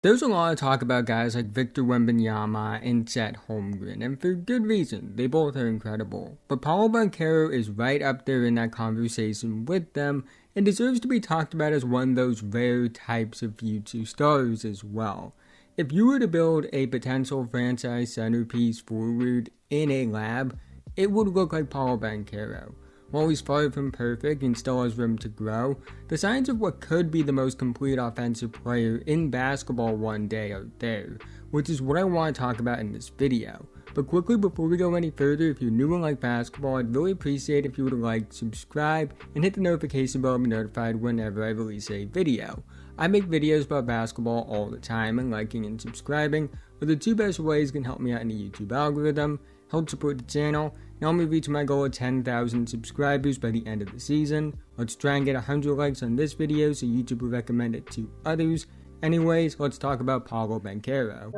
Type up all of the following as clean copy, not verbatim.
There's a lot of talk about guys like Victor Wembanyama and Chet Holmgren, and for good reason. They both are incredible. But Paolo Banchero is right up there in that conversation with them and deserves to be talked about as one of those rare types of future stars as well. If you were to build a potential franchise centerpiece forward in a lab, it would look like Paolo Banchero. While he's far from perfect and still has room to grow, the signs of what could be the most complete offensive player in basketball one day are there, which is what I want to talk about in this video. But quickly, before we go any further, if you're new and like basketball, I'd really appreciate if you would like, subscribe, and hit the notification bell to be notified whenever I release a video. I make videos about basketball all the time, and liking and subscribing are the two best ways can help me out in the YouTube algorithm, help support the channel, and help me reach my goal of 10,000 subscribers by the end of the season. Let's try and get 100 likes on this video so YouTube will recommend it to others. Anyways, let's talk about Paolo Banchero.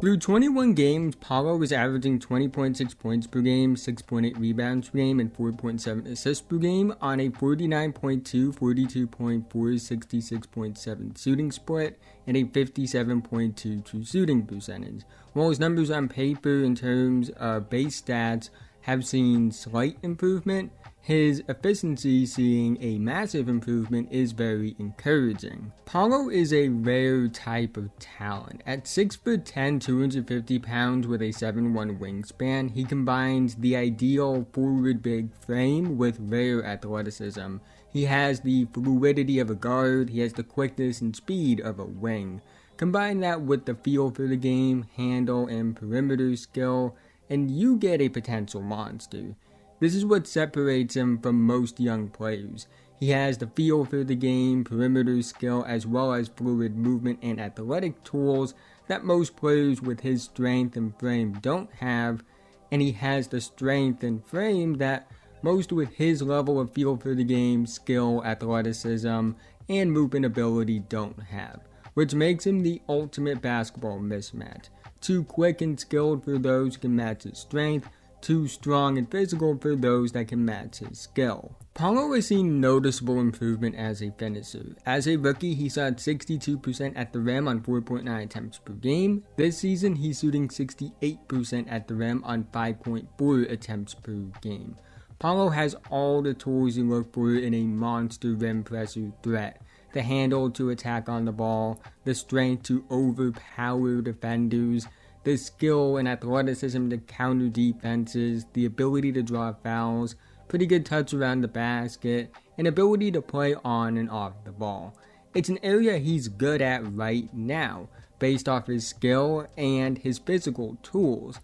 Through 21 games, Paolo was averaging 20.6 points per game, 6.8 rebounds per game, and 4.7 assists per game on a 49.2, 42.4, 66.7 shooting split, and a 57.2 true shooting percentage. While his numbers on paper in terms of base stats have seen slight improvement, his efficiency seeing a massive improvement is very encouraging. Paolo is a rare type of talent. At 6'10", 250 pounds with a 7'1" wingspan, he combines the ideal forward big frame with rare athleticism. He has the fluidity of a guard, he has the quickness and speed of a wing. Combine that with the feel for the game, handle, and perimeter skill, and you get a potential monster. This is what separates him from most young players. He has the feel for the game, perimeter skill, as well as fluid movement and athletic tools that most players with his strength and frame don't have, and he has the strength and frame that most with his level of feel for the game, skill, athleticism, and movement ability don't have, which makes him the ultimate basketball mismatch. Too quick and skilled for those who can match his strength, too strong and physical for those that can match his skill. Paolo has seen noticeable improvement as a finisher. As a rookie, he shot 62% at the rim on 4.9 attempts per game. This season, he's shooting 68% at the rim on 5.4 attempts per game. Paolo has all the tools you look for in a monster rim pressure threat. The handle to attack on the ball, the strength to overpower defenders, the skill and athleticism to counter defenses, the ability to draw fouls, pretty good touch around the basket, and ability to play on and off the ball. It's an area he's good at right now, based off his skill and his physical tools,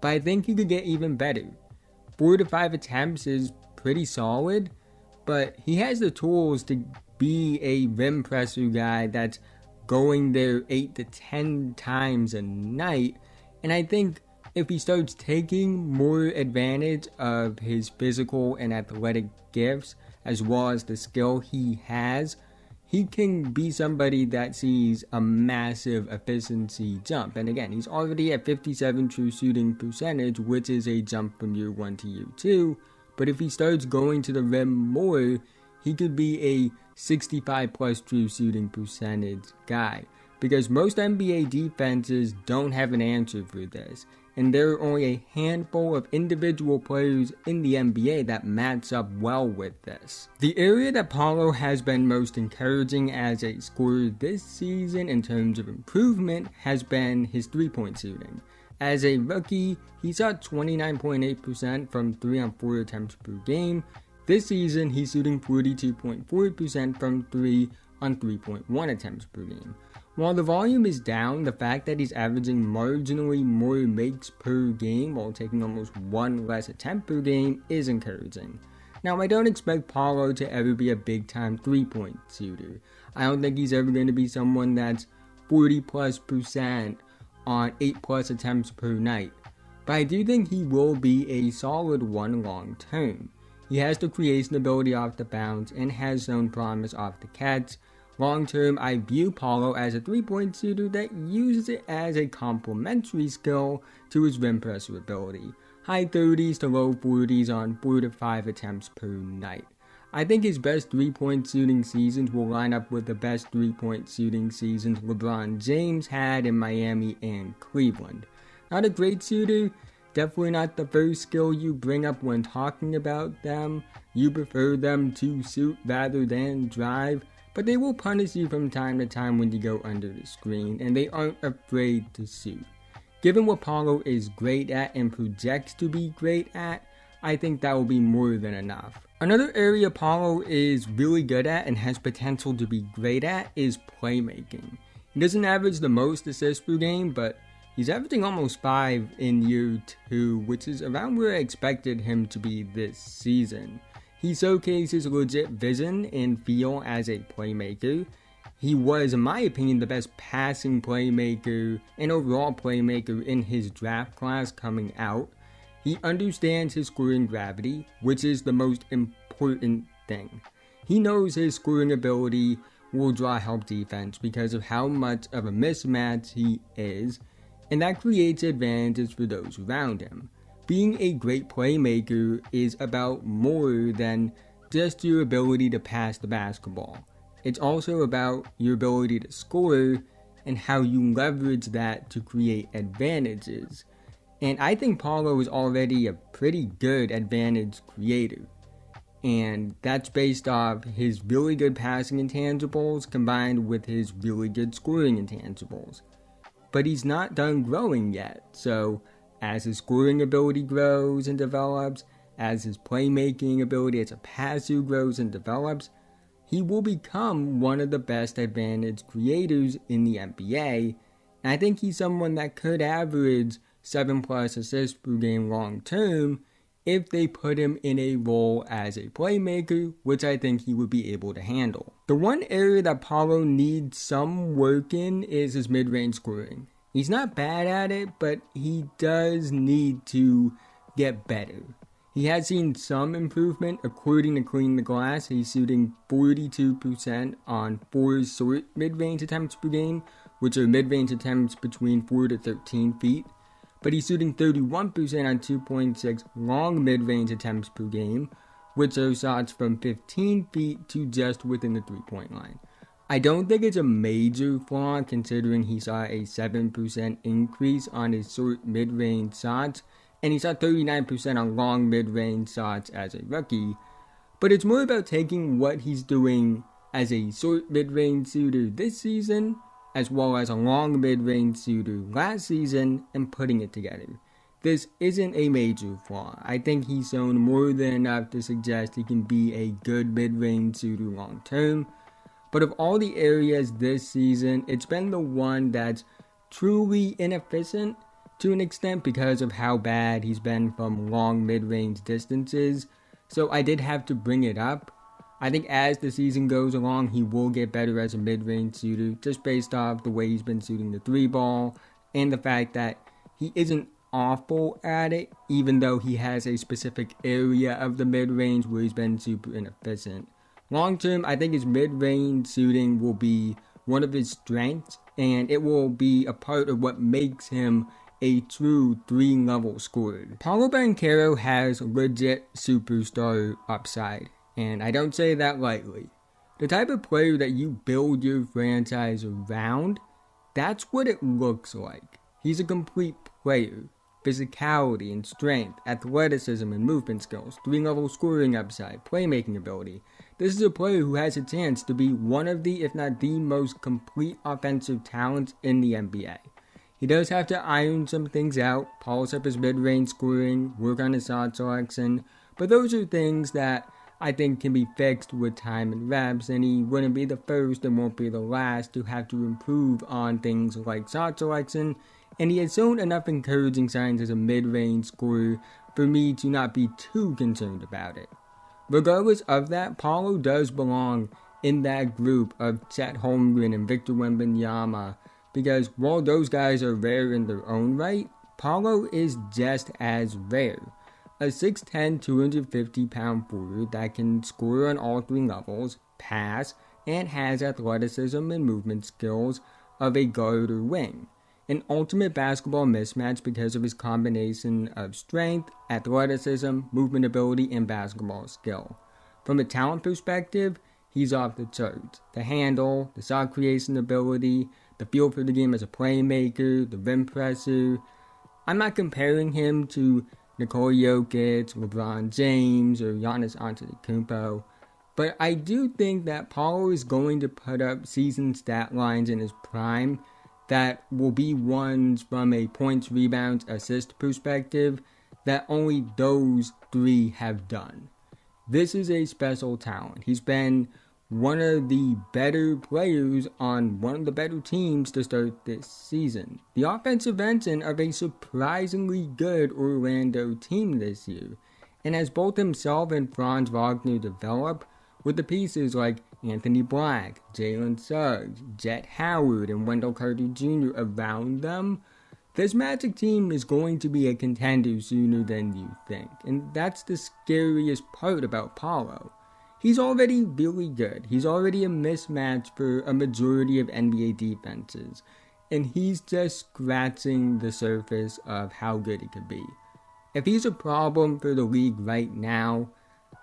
but I think he could get even better. 4 to 5 attempts is pretty solid, but he has the tools to be a rim presser guy that's going there 8 to 10 times a night, and I think if he starts taking more advantage of his physical and athletic gifts as well as the skill he has, he can be somebody that sees a massive efficiency jump. And again, he's already at 57 true shooting percentage, which is a jump from year 1 to year 2, but if he starts going to the rim more, he could be a 65 plus true shooting percentage guy, because most NBA defenses don't have an answer for this, and there are only a handful of individual players in the NBA that match up well with this. The area that Paolo has been most encouraging as a scorer this season in terms of improvement has been his three-point shooting. As a rookie, he shot 29.8% from 3 on 4 attempts per game. This season, he's shooting 42.4% from 3 on 3.1 attempts per game. While the volume is down, the fact that he's averaging marginally more makes per game while taking almost 1 less attempt per game is encouraging. Now, I don't expect Paolo to ever be a big-time three-point shooter. I don't think he's ever going to be someone that's 40+% on 8+ attempts per night, but I do think he will be a solid one long-term. He has the creation ability off the bounce and has shown promise off the catch. Long term, I view Paolo as a three-point shooter that uses it as a complementary skill to his rim pressure ability. High 30s to low 40s on 4 to 5 attempts per night. I think his best 3-point shooting seasons will line up with the best 3-point shooting seasons LeBron James had in Miami and Cleveland. Not a great shooter, definitely not the first skill you bring up when talking about them. You prefer them to shoot rather than drive, but they will punish you from time to time when you go under the screen, and they aren't afraid to shoot. Given what Paolo is great at and projects to be great at, I think that will be more than enough. Another area Paolo is really good at and has potential to be great at is playmaking. He doesn't average the most assists per game, but he's averaging almost 5 in year 2, which is around where I expected him to be this season. He showcases legit vision and feel as a playmaker. He was, in my opinion, the best passing playmaker and overall playmaker in his draft class coming out. He understands his scoring gravity, which is the most important thing. He knows his scoring ability will draw help defense because of how much of a mismatch he is, and that creates advantages for those around him. Being a great playmaker is about more than just your ability to pass the basketball. It's also about your ability to score and how you leverage that to create advantages. And I think Paolo is already a pretty good advantage creator. And that's based off his really good passing intangibles combined with his really good scoring intangibles. But he's not done growing yet, so as his scoring ability grows and develops, as his playmaking ability as a passer grows and develops, he will become one of the best advantage creators in the NBA. And I think he's someone that could average 7+ assists per game long term if they put him in a role as a playmaker, which I think he would be able to handle. The one area that Paolo needs some work in is his mid-range scoring. He's not bad at it, but he does need to get better. He has seen some improvement. According to Clean the Glass, he's shooting 42% on 4 short mid-range attempts per game, which are mid-range attempts between 4 to 13 feet. But he's shooting 31% on 2.6 long mid-range attempts per game, which are shots from 15 feet to just within the 3-point line. I don't think it's a major flaw considering he saw a 7% increase on his short mid-range shots, and he saw 39% on long mid-range shots as a rookie, but it's more about taking what he's doing as a short mid-range shooter this season, as well as a long mid-range shooter last season, and putting it together. This isn't a major flaw. I think he's shown more than enough to suggest he can be a good mid-range shooter long term, but of all the areas this season, it's been the one that's truly inefficient to an extent because of how bad he's been from long mid-range distances, so I did have to bring it up. I think as the season goes along, he will get better as a mid-range shooter, just based off the way he's been shooting the 3-ball, and the fact that he isn't awful at it, even though he has a specific area of the mid-range where he's been super inefficient. Long term, I think his mid-range shooting will be one of his strengths, and it will be a part of what makes him a true 3-level scorer. Paolo Banchero has legit superstar upside, and I don't say that lightly. The type of player that you build your franchise around, that's what it looks like. He's a complete player. Physicality and strength, athleticism and movement skills, 3-level scoring upside, playmaking ability. This is a player who has a chance to be one of the, if not the most complete offensive talents in the NBA. He does have to iron some things out, polish up his mid-range scoring, work on his shot selection, but those are things that I think can be fixed with time and reps, and he wouldn't be the first and won't be the last to have to improve on things like shot selection, and he has shown enough encouraging signs as a mid-range scorer for me to not be too concerned about it. Regardless of that, Paolo does belong in that group of Chet, Holmgren, and Victor Wembanyama, because while those guys are rare in their own right, Paolo is just as rare. A 6'10", 250-pound forward that can score on all 3 levels, pass, and has athleticism and movement skills of a guard or wing. An ultimate basketball mismatch because of his combination of strength, athleticism, movement ability, and basketball skill. from a talent perspective, he's off the charts. The handle, the shot creation ability, the feel for the game as a playmaker, the rim presser. I'm not comparing him to Nikola Jokic, LeBron James, or Giannis Antetokounmpo, but I do think that Paolo is going to put up season stat lines in his prime that will be ones from a points, rebounds, assist perspective that only those three have done. This is a special talent. He's been one of the better players on one of the better teams to start this season. The offensive engine of a surprisingly good Orlando team this year. And as both himself and Franz Wagner develop, with the pieces like Anthony Black, Jalen Suggs, Jet Howard, and Wendell Carter Jr. around them, this Magic team is going to be a contender sooner than you think. And that's the scariest part about Paolo. He's already really good. He's already a mismatch for a majority of NBA defenses. And he's just scratching the surface of how good he could be. If he's a problem for the league right now,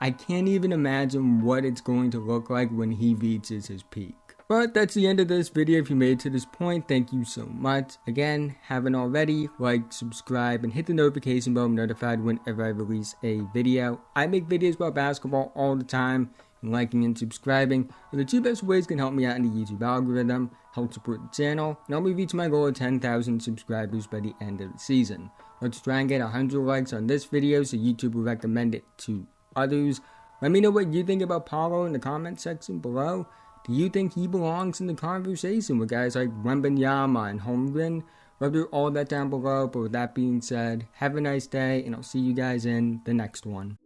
I can't even imagine what it's going to look like when he reaches his peak. But that's the end of this video. If you made it to this point, thank you so much. Again, haven't already, like, subscribe, and hit the notification bell to be notified whenever I release a video. I make videos about basketball all the time, and liking and subscribing are the two best ways that can help me out in the YouTube algorithm, help support the channel, and help me reach my goal of 10,000 subscribers by the end of the season. Let's try and get 100 likes on this video so YouTube will recommend it to others. Let me know what you think about Paolo in the comment section below. Do you think he belongs in the conversation with guys like Wembanyama and Holmgren? Let me know all that down below. But with that being said, have a nice day, and I'll see you guys in the next one.